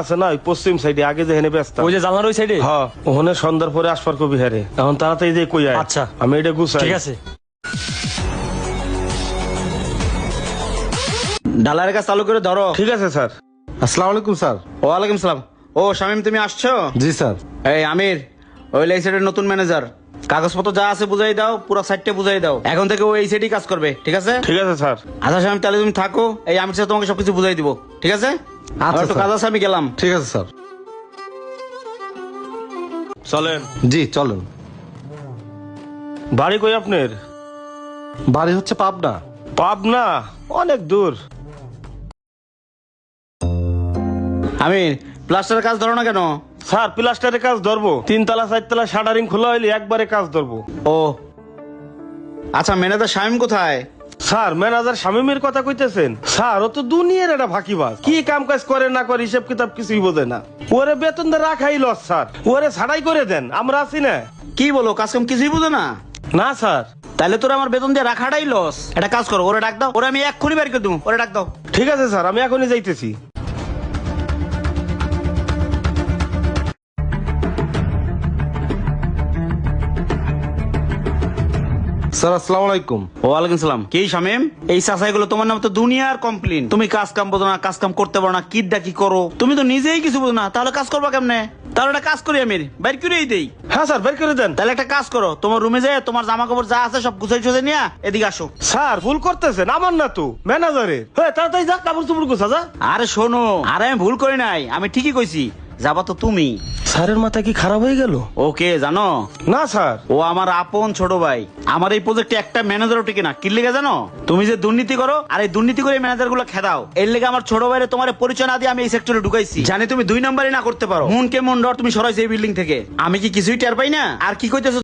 আছে না ওই পশ্চিম সাইডে আগে যেখানে ব্যস্ত ওই যে জানলার ওই সাইডে। হ্যাঁ ওখানে সন্ধ্যার পরে আসবার কবি হারে এখন তাড়াতাড়ি যে কই আয়। আচ্ছা। আমি এটা গুছাই। ঠিক আছে। ডালারের কাজ চালু করে ধরো। ঠিক আছে স্যার। আসসালামু আলাইকুম স্যার। ওয়ালাইকুম সালাম। ও শামিম, তুমি আসছো? জি স্যার। এই আমির, ওই এই সাইডের নতুন ম্যানেজার। কাগজপত্র যা আছে বুঝাই দাও, পুরো সাইডটা বুঝাই দাও। এখন থেকে ও এই সাইডেই কাজ করবে, ঠিক আছে? ঠিক আছে স্যার। আচ্ছা শামিম, তাহলে তুমি থাকো, এই আমির সাথে তোমাকে সবকিছু বুঝাই দিব, ঠিক আছে? আমার একটু স্যার। কাজ আছে, আমি গেলাম। ঠিক আছে স্যার। চলেন। জি চলুন। বাড়ি কই আপনার? বাড়ি হচ্ছে পাবনা। পাবনা? অনেক দূর। আমির, প্লাস্টারের কাজ ধরো না কেন? স্যার প্লাস্টারের কাজ ধরবো, 3 তলা 4 তলা শাটারিং খোলা হইলে একবারে কাজ ধরবো। ও আচ্ছা, ম্যানেজার শামিম কোথায়? স্যার ম্যানেজার শামিমের কথা কইতেছেন? স্যার ও তো দুনিয়ার একটা ফাঁকিবাজ, কি কাম কাজ করে না করে হিসাব কিতাব কিছুই বোঝে না। ওরে বেতন দিয়ে রাখাই লস স্যার, ওরে ছাড়াই করে দেন, আমরা আছি না। কি বলো, কাজ কাম কিছুই বুঝো না? না স্যার। তাহলে তোরা আমার বেতন দিয়ে রাখাটাই লস। একটা কাজ করো, ওরে ডাক দাও, ওরে আমি এক্ষুনি বের করে দেবো, ওরে ডাক দাও। ঠিক আছে স্যার, আমি এখনই যাইতেছি। স্যার আসসালামু আলাইকুম। ওয়ালাইকুম সালাম। কি শামিম, এই চাচাইগুলো তোমার নামে তো দুনিয়ার কমপ্লেন। তুমি কাজ কাম বোঝো না, কাজ কাম করতে পারো না, কিডা কি করো, তুমি তো নিজেই কিছু বোঝো না, তাহলে কাজ করবা কেমনে? তাহলে একটা কাজ করি, আমির বাইর করেই দেই। হ্যাঁ স্যার, বের করে দেন। তাহলে একটা কাজ করো, তোমার রুমে যায় তোমার জামা কাপড় যা আছে সব গুছাই ছুঁজে নিয়ে এদিকে আসো। স্যার ভুল করতেছেন, আমার না তো, ম্যানেজারের। হ্যাঁ তাড়াতাড়ি যা, কাপড় চোপড় গোছা যা। আরে শোনো, আরে আমি ভুল করি নাই, আমি ঠিকই কইছি, যাবা তো তুমি। স্যারের মাথা কি খারাপ হয়ে গেল? ওকে জানো? না স্যার। ও আমার আপন ছোট ভাই। আমার এই প্রজেক্টে একটা ম্যানেজারও টিকে না। কি লেগে জানো? তুমি যে দুর্নীতি করো, আর এই দুর্নীতি করে ম্যানেজার গুলো খেদাও, এর লেগে আমার ছোট ভাইরে তোমার পরিচয় না দিয়ে আমি এই সেক্টরে ঢুকাইছি। জানি তুমি 2 নম্বরই না করতে পারো। মন কে মন ডর তুমি সরাইছো এই বিল্ডিং থেকে, আমি কি কিছুই টের পাই না? আর কি কইতেছো